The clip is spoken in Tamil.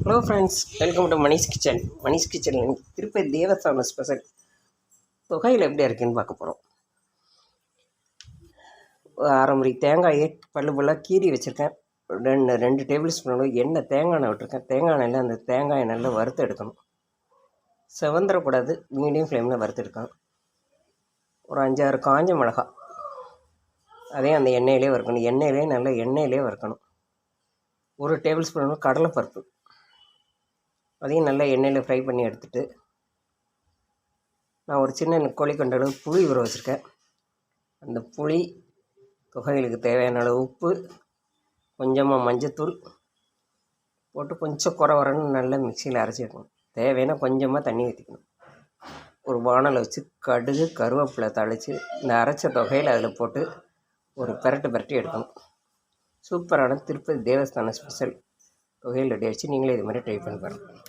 Hello friends, welcome to Manish kitchen. Manish கிச்சனில் திருப்பதி தேவஸ்தான ஸ்பெஷல் தொகையில் எப்படி இருக்குன்னு பார்க்க போகிறோம். அரை முறி தேங்காயை பல்லாக கீறி வச்சுருக்கேன். ரெண்டு டேபிள் ஸ்பூன் அளவு எண்ணெய் தேங்காய் எண்ணெய் விட்டுருக்கேன். தேங்காய் எண்ணெயில் அந்த தேங்காயை நல்லா வறுத்து எடுக்கணும். செவந்துடக்கூடாது, மீடியம் ஃப்ளேமில் வறுத்து எடுக்கணும். ஒரு 5-6 காஞ்ச மிளகாய் அதையும் அந்த எண்ணெயிலே வறுக்கணும். எண்ணெயிலே வறுக்கணும். ஒரு டேபிள் ஸ்பூன் அளவு கடலைப்பருப்பு அதையும் நல்லா எண்ணெயில் ஃப்ரை பண்ணி எடுத்துகிட்டு, நான் ஒரு சின்ன கோழி கொண்ட அளவு புளி ஊற வச்சுருக்கேன். அந்த புளி, தொகைகளுக்கு தேவையான அளவு உப்பு, கொஞ்சமாக மஞ்சத்தூள் போட்டு கொஞ்சம் குறவரன்னு நல்லா மிக்சியில் அரைச்சிக்கணும். தேவையான கொஞ்சமாக தண்ணி ஊற்றிக்கணும். ஒரு வானலை வச்சு கடுகு கருவேப்பிலை தாளித்து இந்த அரைச்ச தொகையில் அதில் போட்டு ஒரு பிரட்டி எடுக்கணும். சூப்பரான திருப்பதி தேவஸ்தான ஸ்பெஷல் தொகையில் ரெடி ஆகிடுச்சு. நீங்களே இது மாதிரி ட்ரை பண்ணி பாருங்கள்.